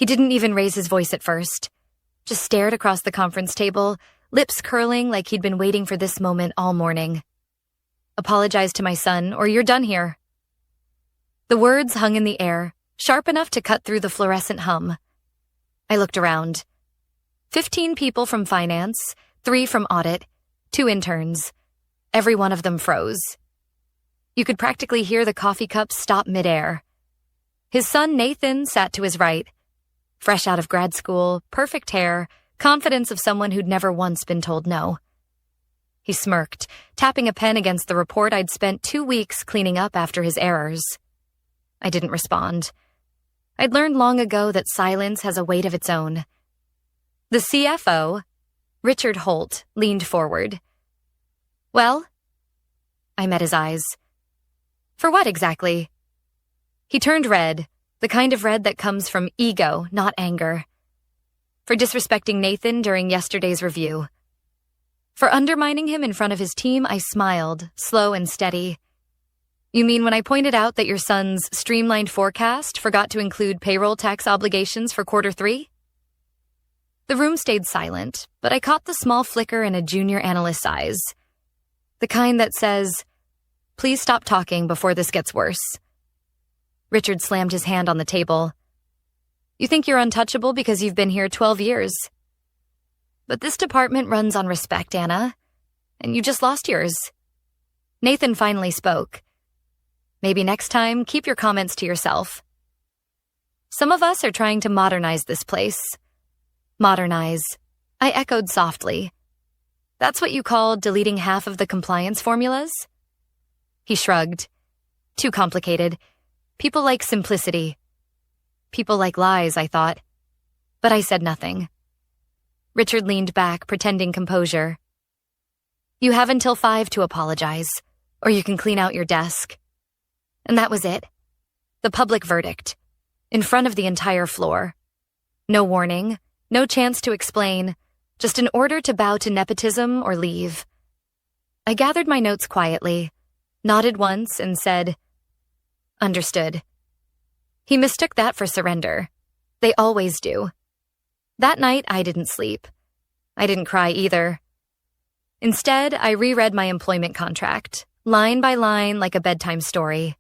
He didn't even raise his voice at first, just stared across the conference table, lips curling like he'd been waiting for this moment all morning. Apologize to my son, or you're done here. The words hung in the air, sharp enough to cut through the fluorescent hum. I looked around. 15 people from finance, 3 from audit, 2 interns. Every one of them froze. You could practically hear the coffee cups stop midair. His son Nathan sat to his right, fresh out of grad school, perfect hair, confidence of someone who'd never once been told no. He smirked, tapping a pen against the report I'd spent 2 weeks cleaning up after his errors. I didn't respond. I'd learned long ago that silence has a weight of its own. The CFO, Richard Holt, leaned forward. Well? I met his eyes. For what exactly? He turned red, the kind of red that comes from ego, not anger. For disrespecting Nathan during yesterday's review. For undermining him in front of his team, I smiled, slow and steady. You mean when I pointed out that your son's streamlined forecast forgot to include payroll tax obligations for Q3? The room stayed silent, but I caught the small flicker in a junior analyst's eyes. The kind that says, please stop talking before this gets worse. Richard slammed his hand on the table. You think you're untouchable because you've been here 12 years. But this department runs on respect, Anna, and you just lost yours. Nathan finally spoke. Maybe next time, keep your comments to yourself. Some of us are trying to modernize this place. Modernize. I echoed softly. That's what you call deleting half of the compliance formulas? He shrugged. Too complicated. People like simplicity. People like lies, I thought. But I said nothing. Richard leaned back, pretending composure. You have until 5 to apologize, or you can clean out your desk. And that was it. The public verdict. In front of the entire floor. No warning, no chance to explain, just an order to bow to nepotism or leave. I gathered my notes quietly, nodded once, and said, understood. He mistook that for surrender. They always do. That night, I didn't sleep. I didn't cry either. Instead, I reread my employment contract, line by line like a bedtime story.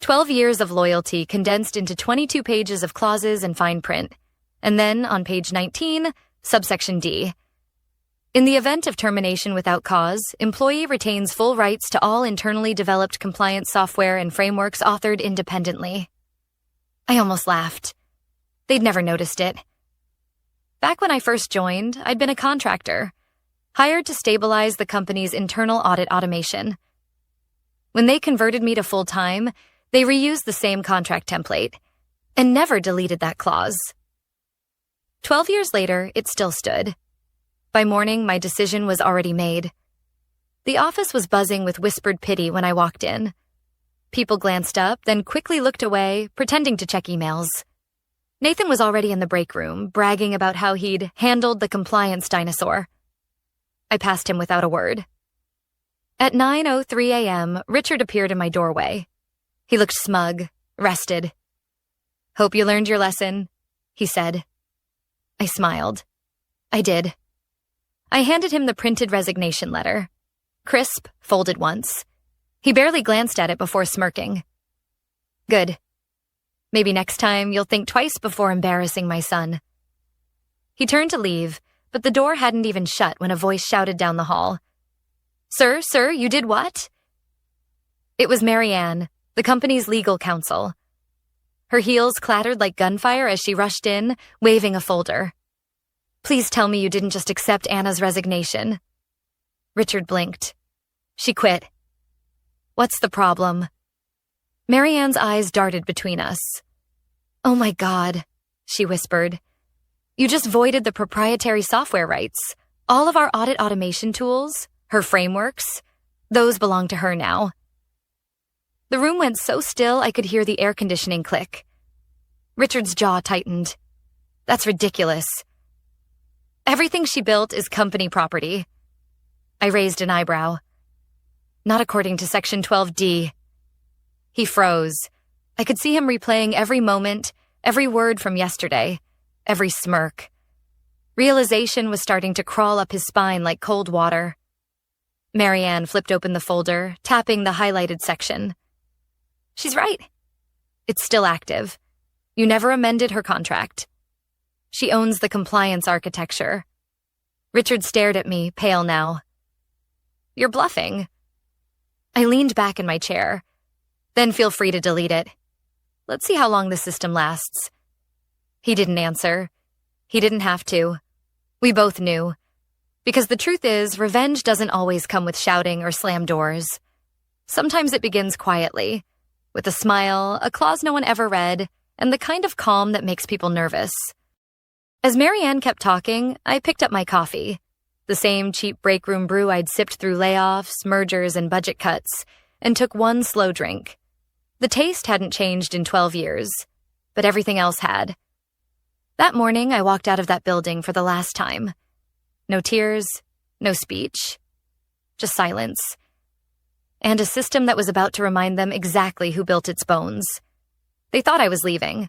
12 years of loyalty condensed into 22 pages of clauses and fine print. And then, on page 19, subsection D. In the event of termination without cause, employee retains full rights to all internally developed compliance software and frameworks authored independently. I almost laughed. They'd never noticed it. Back when I first joined, I'd been a contractor, hired to stabilize the company's internal audit automation. When they converted me to full-time, they reused the same contract template and never deleted that clause. 12 years later, it still stood. By morning, my decision was already made. The office was buzzing with whispered pity when I walked in. People glanced up, then quickly looked away, pretending to check emails. Nathan was already in the break room, bragging about how he'd handled the compliance dinosaur. I passed him without a word. At 9:03 a.m., Richard appeared in my doorway. He looked smug, rested. Hope you learned your lesson, he said. I smiled. I did. I handed him the printed resignation letter. Crisp, folded once. He barely glanced at it before smirking. Good. Maybe next time you'll think twice before embarrassing my son. He turned to leave, but the door hadn't even shut when a voice shouted down the hall. Sir, you did what? It was Marianne, the company's legal counsel. Her heels clattered like gunfire as she rushed in, waving a folder. Please tell me you didn't just accept Anna's resignation. Richard blinked. She quit. What's the problem? Marianne's eyes darted between us. Oh my God, she whispered. You just voided the proprietary software rights. All of our audit automation tools, her frameworks, those belong to her now. The room went so still I could hear the air conditioning click. Richard's jaw tightened. That's ridiculous. Everything she built is company property. I raised an eyebrow. Not according to Section 12D. He froze. I could see him replaying every moment, Every word from yesterday, every smirk. Realization was starting to crawl up his spine like cold water. Marianne flipped open the folder, tapping the highlighted section. She's right. It's still active. You never amended her contract. She owns the compliance architecture. Richard stared at me, pale now. You're bluffing. I leaned back in my chair. Then feel free to delete it. Let's see how long the system lasts. He didn't answer. He didn't have to. We both knew. Because the truth is, revenge doesn't always come with shouting or slam doors. Sometimes it begins quietly, with a smile, a clause no one ever read, and the kind of calm that makes people nervous. As Marianne kept talking, I picked up my coffee. The same cheap break room brew I'd sipped through layoffs, mergers, and budget cuts, and took one slow drink. The taste hadn't changed in 12 years, but everything else had. That morning, I walked out of that building for the last time. No tears, no speech, just silence. And a system that was about to remind them exactly who built its bones. They thought I was leaving.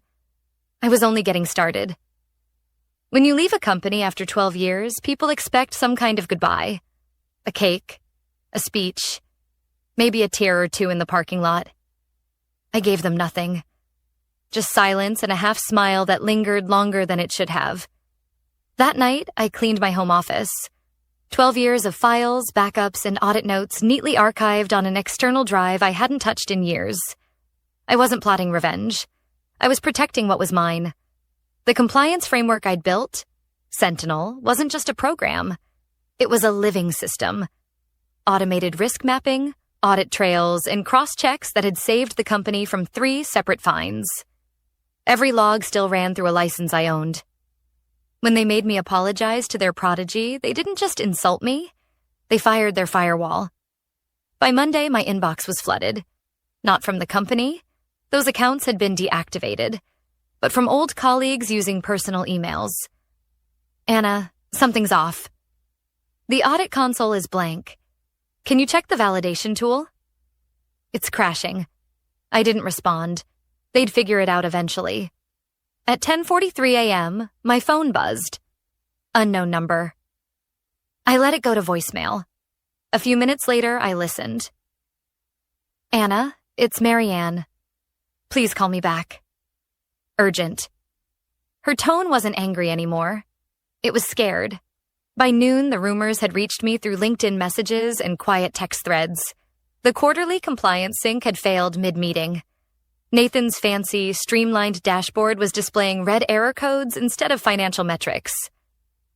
I was only getting started. When you leave a company after 12 years, people expect some kind of goodbye. A cake, a speech, maybe a tear or two in the parking lot. I gave them nothing. Just silence and a half smile that lingered longer than it should have. That night, I cleaned my home office. 12 years of files, backups, and audit notes neatly archived on an external drive I hadn't touched in years. I wasn't plotting revenge. I was protecting what was mine. The compliance framework I'd built, Sentinel, wasn't just a program. It was a living system. Automated risk mapping, audit trails, and cross-checks that had saved the company from 3 separate fines. Every log still ran through a license I owned. When they made me apologize to their prodigy, they didn't just insult me. They fired their firewall. By Monday, my inbox was flooded. Not from the company. Those accounts had been deactivated. But from old colleagues using personal emails. Anna, something's off. The audit console is blank. Can you check the validation tool? It's crashing. I didn't respond. They'd figure it out eventually. At 10:43 a.m., my phone buzzed. Unknown number. I let it go to voicemail. A few minutes later, I listened. Anna, it's Marianne. Please call me back. Urgent. Her tone wasn't angry anymore. It was scared. By noon, the rumors had reached me through LinkedIn messages and quiet text threads. The quarterly compliance sync had failed mid-meeting. Nathan's fancy, streamlined dashboard was displaying red error codes instead of financial metrics.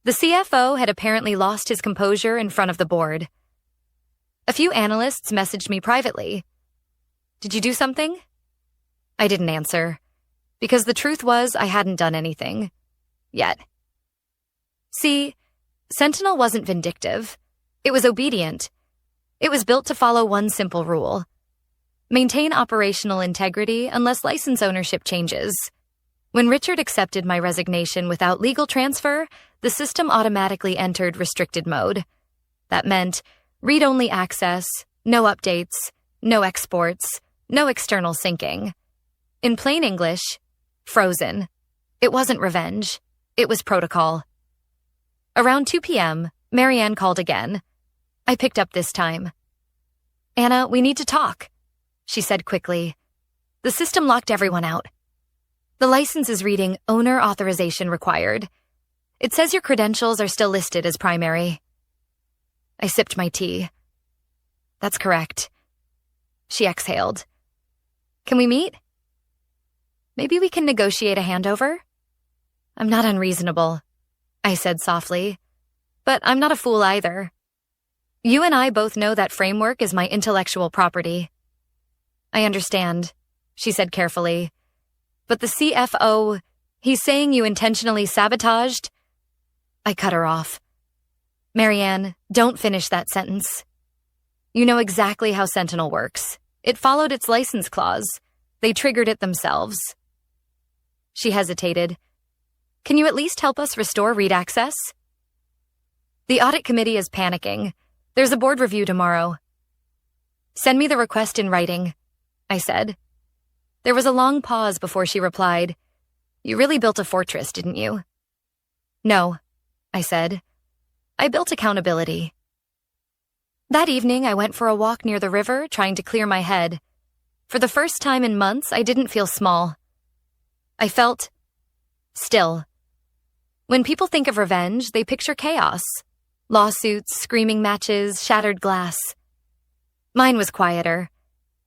The CFO had apparently lost his composure in front of the board. A few analysts messaged me privately. Did you do something? I didn't answer, because the truth was I hadn't done anything. Yet. See, Sentinel wasn't vindictive. It was obedient. It was built to follow one simple rule. Maintain operational integrity unless license ownership changes. When Richard accepted my resignation without legal transfer, the system automatically entered restricted mode. That meant read-only access, no updates, no exports, no external syncing. In plain English, frozen. It wasn't revenge. It was protocol. Around 2 p.m., Marianne called again. I picked up this time. Anna, we need to talk, she said quickly. The system locked everyone out. The license is reading owner authorization required. It says your credentials are still listed as primary. I sipped my tea. That's correct. She exhaled. Can we meet? Maybe we can negotiate a handover? I'm not unreasonable, I said softly. But I'm not a fool either. You and I both know that framework is my intellectual property. I understand, she said carefully. But the CFO, he's saying you intentionally sabotaged? I cut her off. Marianne, don't finish that sentence. You know exactly how Sentinel works. It followed its license clause. They triggered it themselves. She hesitated. Can you at least help us restore read access? The audit committee is panicking. There's a board review tomorrow. Send me the request in writing, I said. There was a long pause before she replied. You really built a fortress, didn't you? No, I said. I built accountability. That evening, I went for a walk near the river, trying to clear my head. For the first time in months, I didn't feel small. I felt still. When people think of revenge, they picture chaos. Lawsuits, screaming matches, shattered glass. Mine was quieter.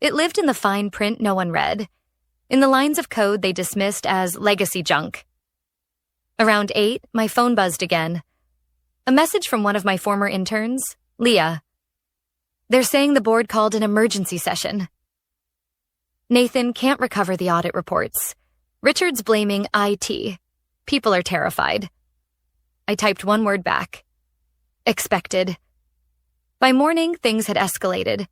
It lived in the fine print no one read, in the lines of code they dismissed as legacy junk. Around 8, my phone buzzed again. A message from one of my former interns, Leah. They're saying the board called an emergency session. Nathan can't recover the audit reports. Richard's blaming IT. People are terrified. I typed one word back. Expected. By morning, things had escalated.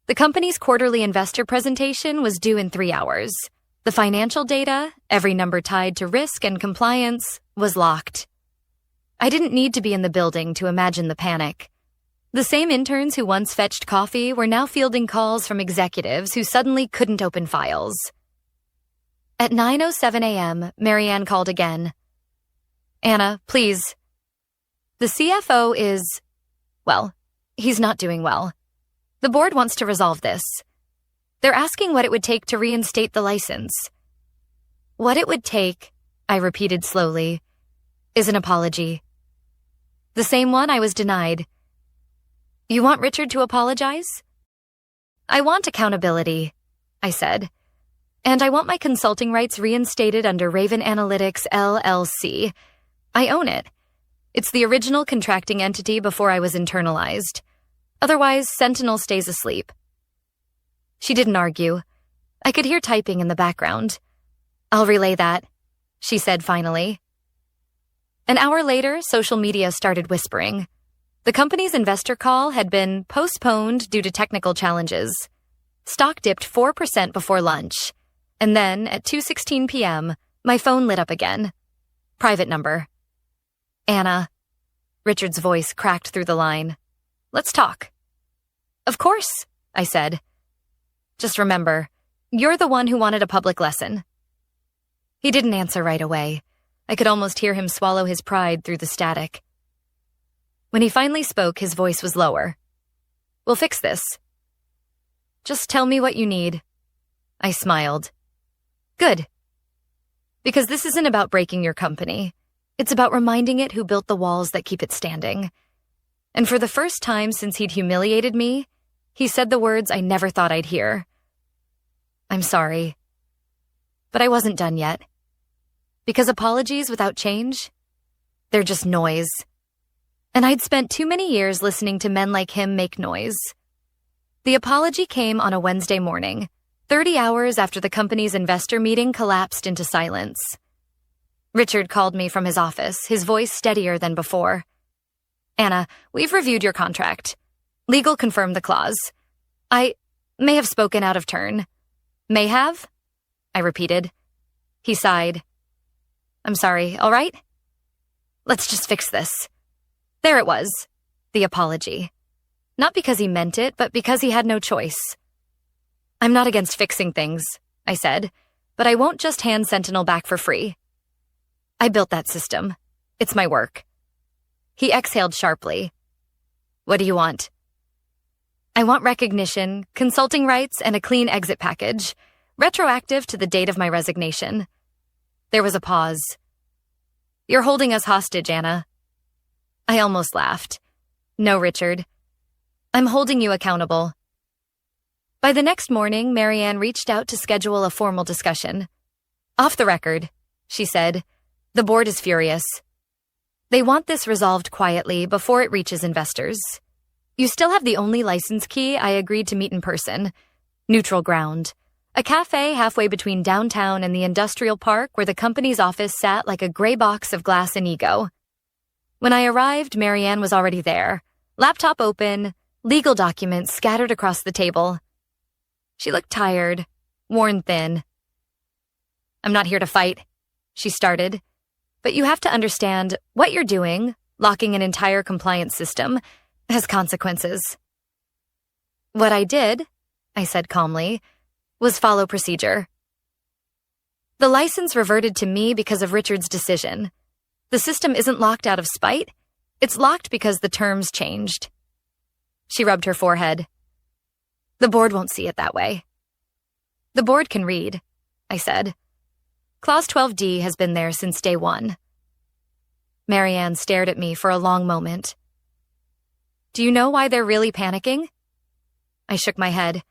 The company's quarterly investor presentation was due in 3 hours. The financial data, every number tied to risk and compliance, was locked. I didn't need to be in the building to imagine the panic. The same interns who once fetched coffee were now fielding calls from executives who suddenly couldn't open files. At 9:07 a.m., Marianne called again. Anna, please. The CFO is, well, he's not doing well. The board wants to resolve this. They're asking what it would take to reinstate the license. What it would take, I repeated slowly, is an apology. The same one I was denied. You want Richard to apologize? I want accountability, I said. And I want my consulting rights reinstated under Raven Analytics, LLC. I own it. It's the original contracting entity before I was internalized. Otherwise, Sentinel stays asleep. She didn't argue. I could hear typing in the background. I'll relay that, she said finally. An hour later, social media started whispering. The company's investor call had been postponed due to technical challenges. Stock dipped 4% before lunch. And then, at 2:16 p.m., my phone lit up again. Private number. Anna. Richard's voice cracked through the line. Let's talk. Of course, I said. Just remember, you're the one who wanted a public lesson. He didn't answer right away. I could almost hear him swallow his pride through the static. When he finally spoke, his voice was lower. We'll fix this. Just tell me what you need. I smiled. Good. Because this isn't about breaking your company. It's about reminding it who built the walls that keep it standing. And for the first time since he'd humiliated me, he said the words I never thought I'd hear. I'm sorry. But I wasn't done yet. Because apologies without change, they're just noise. And I'd spent too many years listening to men like him make noise. The apology came on a Wednesday morning, 30 hours after the company's investor meeting collapsed into silence. Richard called me from his office, his voice steadier than before. Anna, we've reviewed your contract. Legal confirmed the clause. I may have spoken out of turn. May have? I repeated. He sighed. I'm sorry, all right? Let's just fix this. There it was, the apology. Not because he meant it, but because he had no choice. I'm not against fixing things, I said, but I won't just hand Sentinel back for free. I built that system. It's my work. He exhaled sharply. What do you want? I want recognition, consulting rights, and a clean exit package, retroactive to the date of my resignation. There was a pause. You're holding us hostage, Anna. I almost laughed. No, Richard. I'm holding you accountable. By the next morning, Marianne reached out to schedule a formal discussion. Off the record, she said. The board is furious. They want this resolved quietly before it reaches investors. You still have the only license key I agreed to meet in person. Neutral ground. A cafe halfway between downtown and the industrial park where the company's office sat like a gray box of glass and ego. When I arrived, Marianne was already there. Laptop open, legal documents scattered across the table. She looked tired, worn thin. I'm not here to fight, she started. But you have to understand what you're doing, locking an entire compliance system, has consequences. What I did, I said calmly, was follow procedure. The license reverted to me because of Richard's decision. The system isn't locked out of spite. It's locked because the terms changed. She rubbed her forehead. The board won't see it that way. The board can read, I said. Clause 12D has been there since day one. Marianne stared at me for a long moment. Do you know why they're really panicking? I shook my head.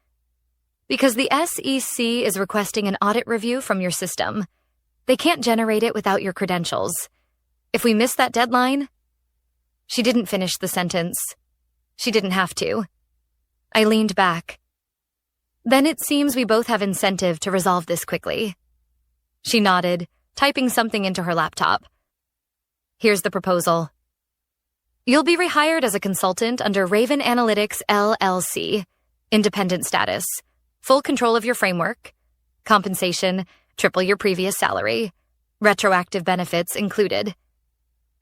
Because the SEC is requesting an audit review from your system. They can't generate it without your credentials. If we miss that deadline... She didn't finish the sentence. She didn't have to. I leaned back. Then it seems we both have incentive to resolve this quickly. She nodded, typing something into her laptop. Here's the proposal. You'll be rehired as a consultant under Raven Analytics LLC, independent status, full control of your framework, compensation, triple your previous salary, retroactive benefits included.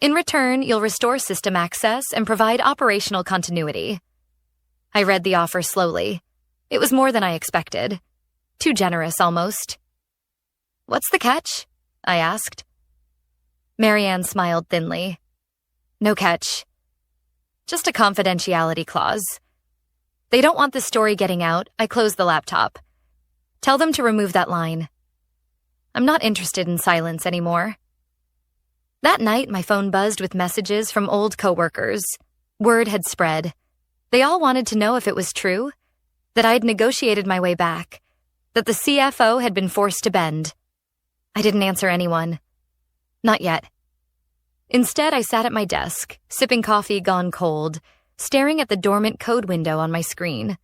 In return, you'll restore system access and provide operational continuity. I read the offer slowly. It was more than I expected. Too generous, almost. What's the catch? I asked. Marianne smiled thinly. No catch. Just a confidentiality clause. They don't want the story getting out. I closed the laptop. Tell them to remove that line. I'm not interested in silence anymore. That night, my phone buzzed with messages from old coworkers. Word had spread. They all wanted to know if it was true, that I'd negotiated my way back, that the CFO had been forced to bend. I didn't answer anyone. Not yet. Instead, I sat at my desk, sipping coffee gone cold, staring at the dormant code window on my screen.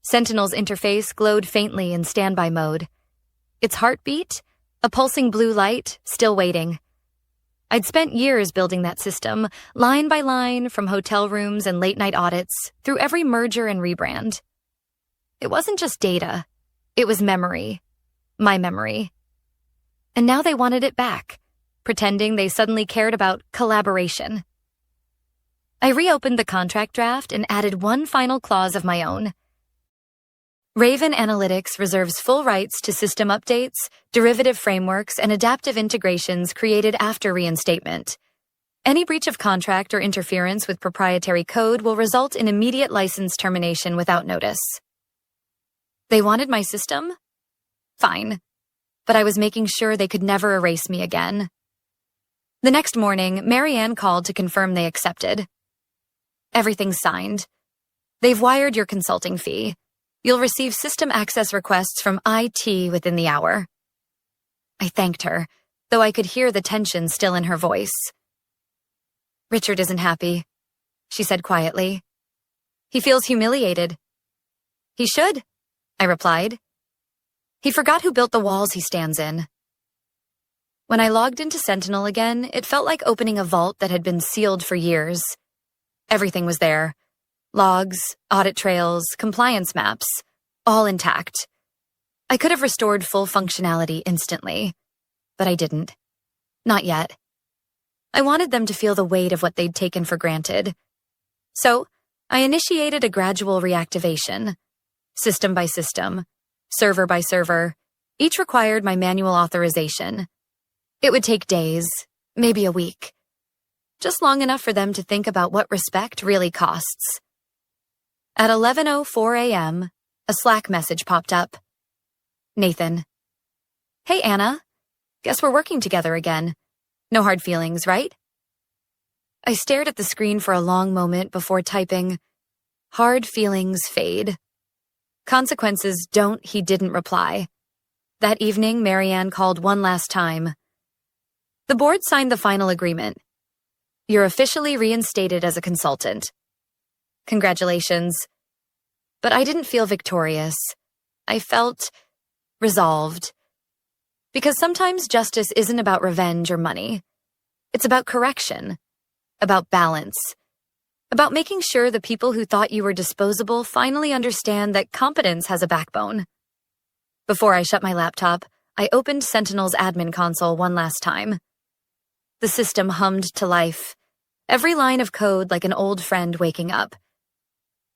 Sentinel's interface glowed faintly in standby mode. Its heartbeat, a pulsing blue light, still waiting. I'd spent years building that system, line by line, from hotel rooms and late-night audits, through every merger and rebrand. It wasn't just data. It was memory. My memory. And now they wanted it back, pretending they suddenly cared about collaboration. I reopened the contract draft and added one final clause of my own. Raven Analytics reserves full rights to system updates, derivative frameworks, and adaptive integrations created after reinstatement. Any breach of contract or interference with proprietary code will result in immediate license termination without notice. They wanted my system? Fine. But I was making sure they could never erase me again. The next morning, Marianne called to confirm they accepted. Everything's signed. They've wired your consulting fee. You'll receive system access requests from IT within the hour. I thanked her, though I could hear the tension still in her voice. Richard isn't happy, she said quietly. He feels humiliated. He should, I replied. He forgot who built the walls he stands in. When I logged into Sentinel again, it felt like opening a vault that had been sealed for years. Everything was there. Logs, audit trails, compliance maps, all intact. I could have restored full functionality instantly, but I didn't. Not yet. I wanted them to feel the weight of what they'd taken for granted. So, I initiated a gradual reactivation. System by system, server by server, each required my manual authorization. It would take days, maybe a week. Just long enough for them to think about what respect really costs. At 11:04 a.m., a Slack message popped up. Nathan. Hey, Anna. Guess we're working together again. No hard feelings, right? I stared at the screen for a long moment before typing, hard feelings fade. Consequences don't, he didn't reply. That evening, Marianne called one last time. The board signed the final agreement. You're officially reinstated as a consultant. Congratulations. But I didn't feel victorious. I felt resolved. Because sometimes justice isn't about revenge or money. It's about correction, about balance, about making sure the people who thought you were disposable finally understand that competence has a backbone. Before I shut my laptop, I opened Sentinel's admin console one last time. The system hummed to life, every line of code like an old friend waking up.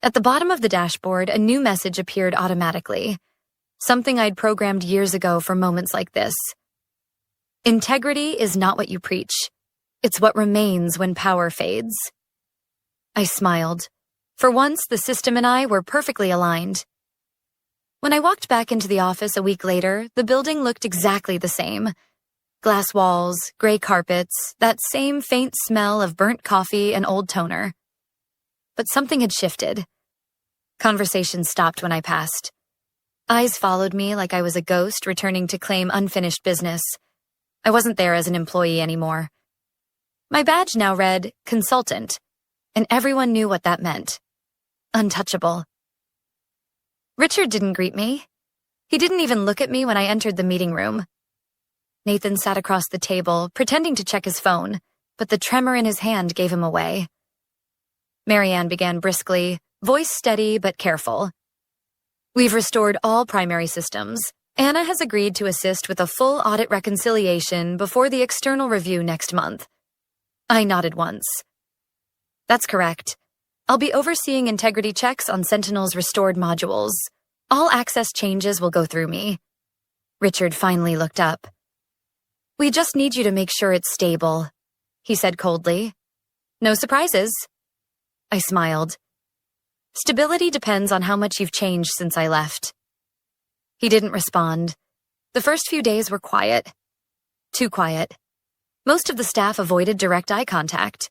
At the bottom of the dashboard, a new message appeared automatically, something I'd programmed years ago for moments like this. Integrity is not what you preach. It's what remains when power fades. I smiled. For once, the system and I were perfectly aligned. When I walked back into the office a week later, the building looked exactly the same. Glass walls, gray carpets, that same faint smell of burnt coffee and old toner. But something had shifted. Conversation stopped when I passed. Eyes followed me like I was a ghost returning to claim unfinished business. I wasn't there as an employee anymore. My badge now read consultant, and everyone knew what that meant. Untouchable. Richard didn't greet me. He didn't even look at me when I entered the meeting room. Nathan sat across the table, pretending to check his phone, but the tremor in his hand gave him away. Marianne began briskly, voice steady but careful. We've restored all primary systems. Anna has agreed to assist with a full audit reconciliation before the external review next month. I nodded once. That's correct. I'll be overseeing integrity checks on Sentinel's restored modules. All access changes will go through me. Richard finally looked up. We just need you to make sure it's stable, he said coldly. No surprises. I smiled. Stability depends on how much you've changed since I left. He didn't respond. The first few days were quiet. Too quiet. Most of the staff avoided direct eye contact.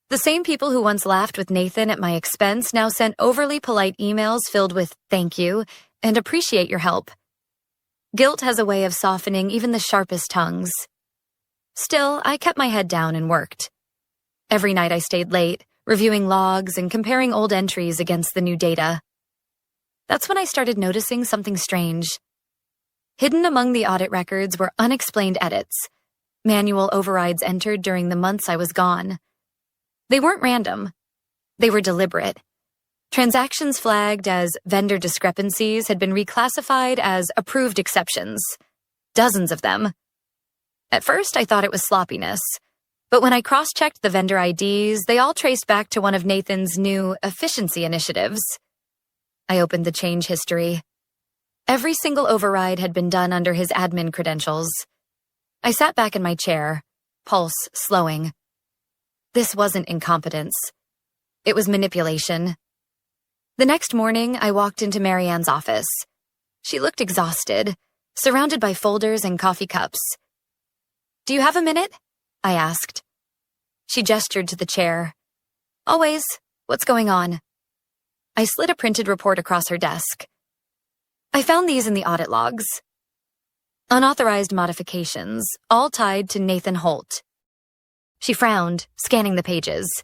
The same people who once laughed with Nathan at my expense now sent overly polite emails filled with thank you and appreciate your help. Guilt has a way of softening even the sharpest tongues. Still, I kept my head down and worked. Every night I stayed late, reviewing logs and comparing old entries against the new data. That's when I started noticing something strange. Hidden among the audit records were unexplained edits, manual overrides entered during the months I was gone. They weren't random. They were deliberate. Transactions flagged as vendor discrepancies had been reclassified as approved exceptions. Dozens of them. At first, I thought it was sloppiness, but when I cross-checked the vendor IDs, they all traced back to one of Nathan's new efficiency initiatives. I opened the change history. Every single override had been done under his admin credentials. I sat back in my chair, pulse slowing. This wasn't incompetence. It was manipulation. The next morning, I walked into Marianne's office. She looked exhausted, surrounded by folders and coffee cups. Do you have a minute? I asked. She gestured to the chair. Always. What's going on? I slid a printed report across her desk. I found these in the audit logs. Unauthorized modifications, all tied to Nathan Holt. She frowned, scanning the pages.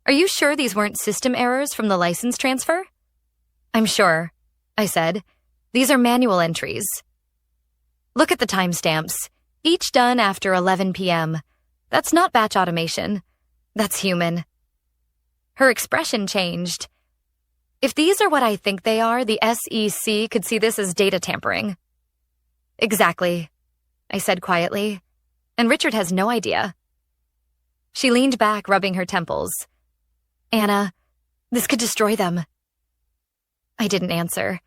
Are you sure these weren't system errors from the license transfer? I'm sure, I said. These are manual entries. Look at the timestamps, each done after 11 p.m. That's not batch automation. That's human. Her expression changed. If these are what I think they are, the SEC could see this as data tampering. Exactly, I said quietly, and Richard has no idea. She leaned back, rubbing her temples. Anna, this could destroy them. I didn't answer.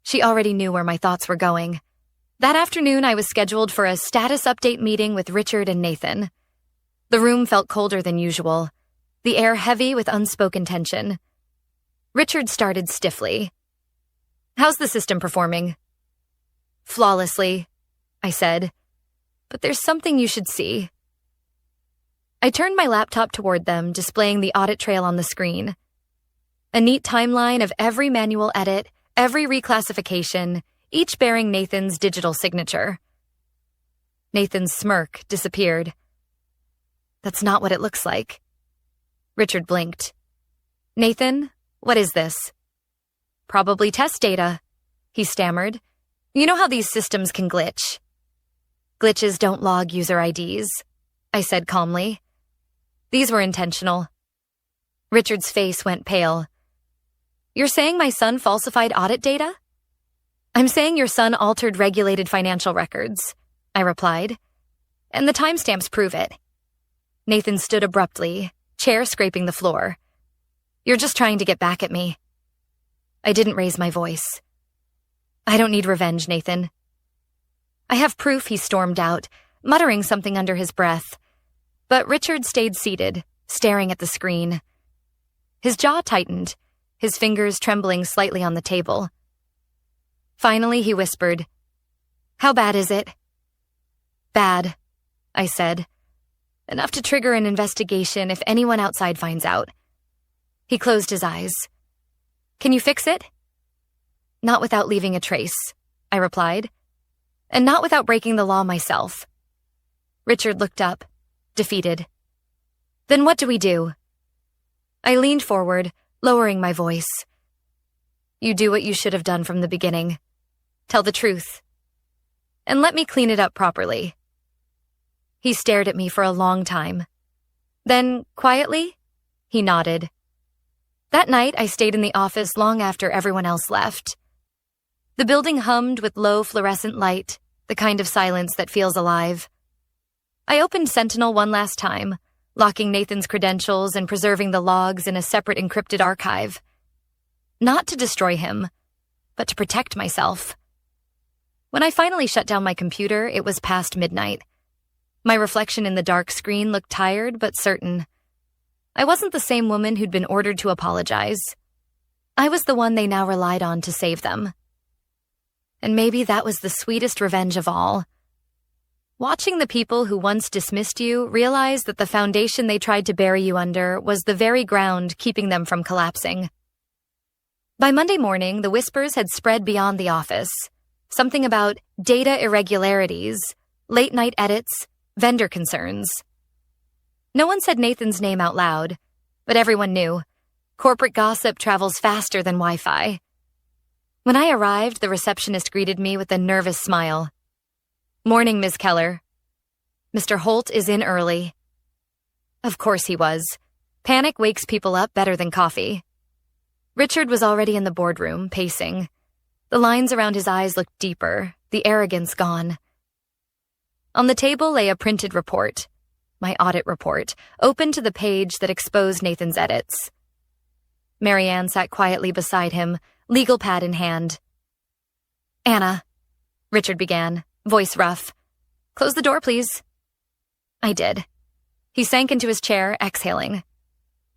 She already knew where my thoughts were going. That afternoon, I was scheduled for a status update meeting with Richard and Nathan. The room felt colder than usual, the air heavy with unspoken tension. Richard started stiffly. How's the system performing? Flawlessly, I said. But there's something you should see. I turned my laptop toward them, displaying the audit trail on the screen. A neat timeline of every manual edit, every reclassification, each bearing Nathan's digital signature. Nathan's smirk disappeared. That's not what it looks like. Richard blinked. Nathan, what is this? Probably test data, he stammered. You know how these systems can glitch. Glitches don't log user IDs, I said calmly. These were intentional. Richard's face went pale. You're saying my son falsified audit data? I'm saying your son altered regulated financial records, I replied. And the timestamps prove it. Nathan stood abruptly, chair scraping the floor. You're just trying to get back at me. I didn't raise my voice. I don't need revenge, Nathan. I have proof, he stormed out. muttering something under his breath. But Richard stayed seated, staring at the screen. His jaw tightened, his fingers trembling slightly on the table. Finally, he whispered, "How bad is it?" "Bad," I said. "Enough to trigger an investigation if anyone outside finds out." He closed his eyes. "Can you fix it?" "Not without leaving a trace," I replied. "And not without breaking the law myself." Richard looked up, defeated. "Then what do we do?" I leaned forward, lowering my voice. "You do what you should have done from the beginning. Tell the truth. And let me clean it up properly." He stared at me for a long time. Then, quietly, he nodded. That night, I stayed in the office long after everyone else left. The building hummed with low fluorescent light, the kind of silence that feels alive. I opened Sentinel one last time, locking Nathan's credentials and preserving the logs in a separate encrypted archive. Not to destroy him, but to protect myself. When I finally shut down my computer, it was past midnight. My reflection in the dark screen looked tired but certain. I wasn't the same woman who'd been ordered to apologize. I was the one they now relied on to save them. And maybe that was the sweetest revenge of all. Watching the people who once dismissed you realize that the foundation they tried to bury you under was the very ground keeping them from collapsing. By Monday morning, the whispers had spread beyond the office. Something about data irregularities, late-night edits, vendor concerns. No one said Nathan's name out loud, but everyone knew. Corporate gossip travels faster than Wi-Fi. When I arrived, the receptionist greeted me with a nervous smile. "Morning, Ms. Keller. Mr. Holt is in early." Of course he was. Panic wakes people up better than coffee. Richard was already in the boardroom, pacing. The lines around his eyes looked deeper, the arrogance gone. On the table lay a printed report, my audit report, open to the page that exposed Nathan's edits. Marianne sat quietly beside him, legal pad in hand. "Anna," Richard began, voice rough. "Close the door, please." I did. He sank into his chair, exhaling.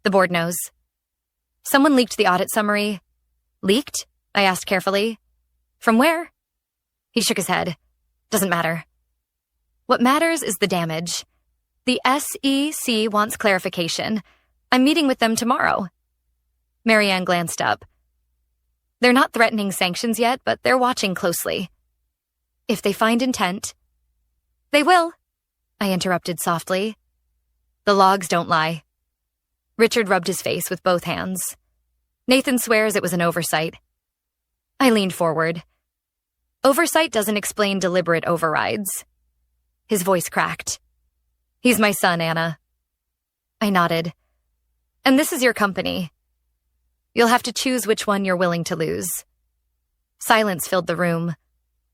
"The board knows." "Someone leaked the audit summary." "Leaked?" I asked carefully. "From where?" He shook his head. "Doesn't matter. What matters is the damage. The SEC wants clarification. I'm meeting with them tomorrow." Marianne glanced up. "They're not threatening sanctions yet, but they're watching closely. If they find intent..." "They will," I interrupted softly. "The logs don't lie." Richard rubbed his face with both hands. "Nathan swears it was an oversight." I leaned forward. "Oversight doesn't explain deliberate overrides." His voice cracked. "He's my son, Anna." I nodded. "And this is your company. You'll have to choose which one you're willing to lose." Silence filled the room.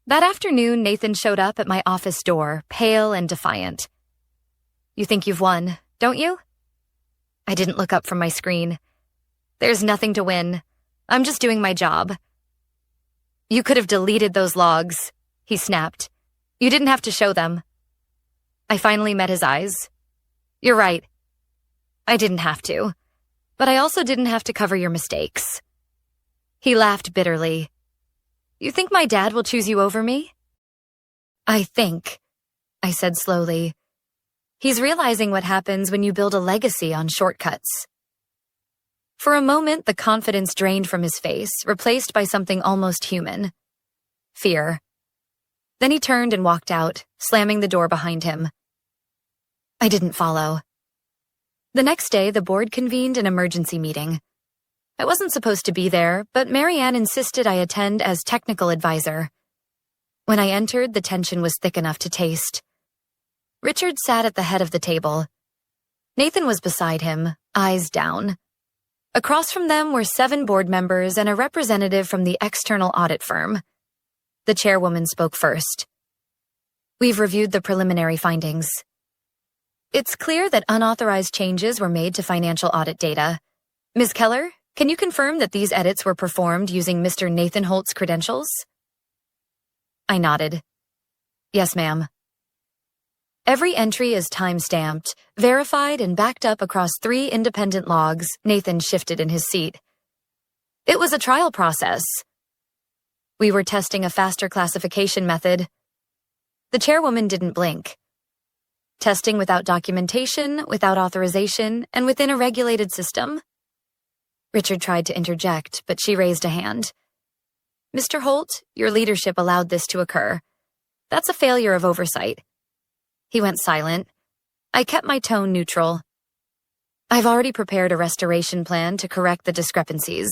That afternoon, Nathan showed up at my office door, pale and defiant. "You think you've won, don't you?" I didn't look up from my screen. "There's nothing to win. I'm just doing my job." "You could have deleted those logs," he snapped. "You didn't have to show them." I finally met his eyes. "You're right. I didn't have to. But I also didn't have to cover your mistakes." He laughed bitterly. "You think my dad will choose you over me?" "I think," I said slowly, "he's realizing what happens when you build a legacy on shortcuts." For a moment, the confidence drained from his face, replaced by something almost human. Fear. Then he turned and walked out, slamming the door behind him. I didn't follow. The next day, the board convened an emergency meeting. I wasn't supposed to be there, but Marianne insisted I attend as technical advisor. When I entered, the tension was thick enough to taste. Richard sat at the head of the table. Nathan was beside him, eyes down. Across from them were 7 board members and a representative from the external audit firm. The chairwoman spoke first. "We've reviewed the preliminary findings. It's clear that unauthorized changes were made to financial audit data. Ms. Keller, can you confirm that these edits were performed using Mr. Nathan Holt's credentials?" I nodded. "Yes, ma'am." Every entry is time-stamped, verified, and backed up across 3 independent logs. Nathan shifted in his seat. It was a trial process. We were testing a faster classification method. The chairwoman didn't blink. Testing without documentation, without authorization, and within a regulated system. Richard tried to interject, but she raised a hand. Mr. Holt, your leadership allowed this to occur. That's a failure of oversight. He went silent. I kept my tone neutral. I've already prepared a restoration plan to correct the discrepancies.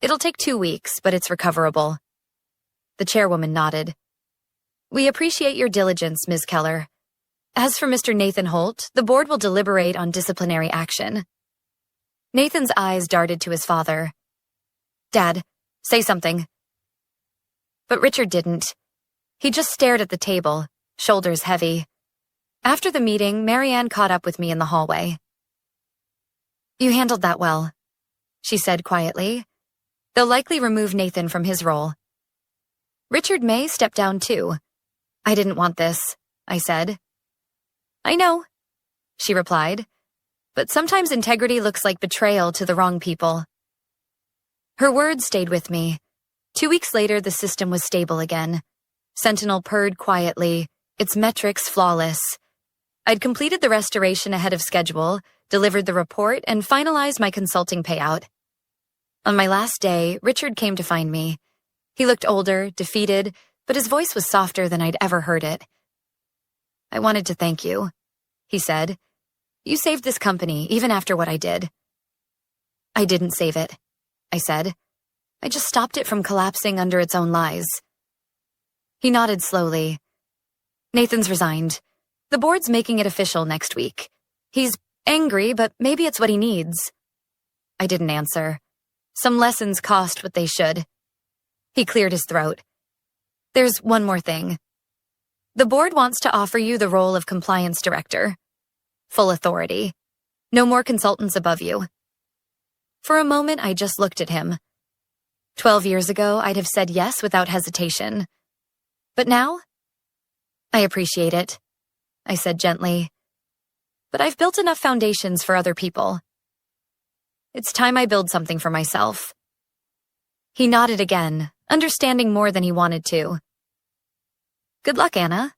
It'll take 2 weeks, but it's recoverable. The chairwoman nodded. We appreciate your diligence, Ms. Keller. As for Mr. Nathan Holt, the board will deliberate on disciplinary action. Nathan's eyes darted to his father. Dad, say something. But Richard didn't. He just stared at the table, shoulders heavy. After the meeting, Marianne caught up with me in the hallway. You handled that well, she said quietly. They'll likely remove Nathan from his role. Richard may step down too. I didn't want this, I said. I know, she replied, but sometimes integrity looks like betrayal to the wrong people. Her words stayed with me. 2 weeks later, the system was stable again. Sentinel purred quietly, its metrics flawless. I'd completed the restoration ahead of schedule, delivered the report, and finalized my consulting payout. On my last day, Richard came to find me. He looked older, defeated, but his voice was softer than I'd ever heard it. I wanted to thank you, he said. You saved this company, even after what I did. I didn't save it, I said. I just stopped it from collapsing under its own lies. He nodded slowly. Nathan's resigned. The board's making it official next week. He's angry, but maybe it's what he needs. I didn't answer. Some lessons cost what they should. He cleared his throat. There's one more thing. The board wants to offer you the role of compliance director. Full authority. No more consultants above you. For a moment, I just looked at him. 12 years ago, I'd have said yes without hesitation. But now? I appreciate it, I said gently. But I've built enough foundations for other people. It's time I build something for myself. He nodded again, understanding more than he wanted to. Good luck, Anna.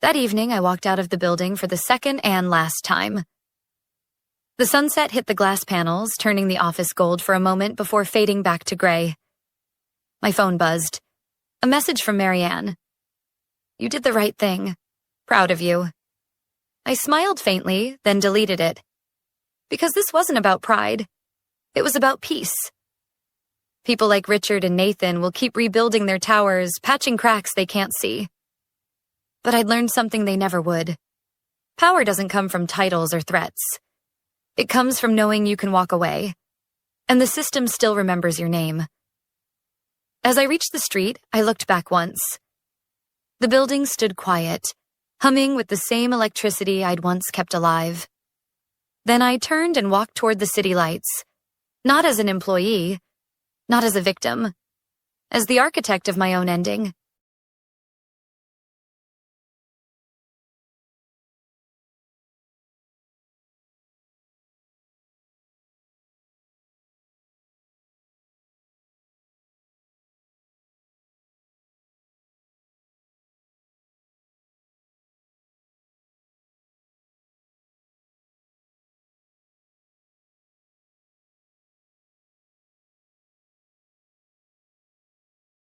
That evening, I walked out of the building for the second and last time. The sunset hit the glass panels, turning the office gold for a moment before fading back to gray. My phone buzzed. A message from Marianne. You did the right thing. Proud of you. I smiled faintly, then deleted it. Because this wasn't about pride. It was about peace. People like Richard and Nathan will keep rebuilding their towers, patching cracks they can't see. But I'd learned something they never would. Power doesn't come from titles or threats. It comes from knowing you can walk away. And the system still remembers your name. As I reached the street, I looked back once. The building stood quiet, humming with the same electricity I'd once kept alive. Then I turned and walked toward the city lights. Not as an employee, not as a victim, as the architect of my own ending.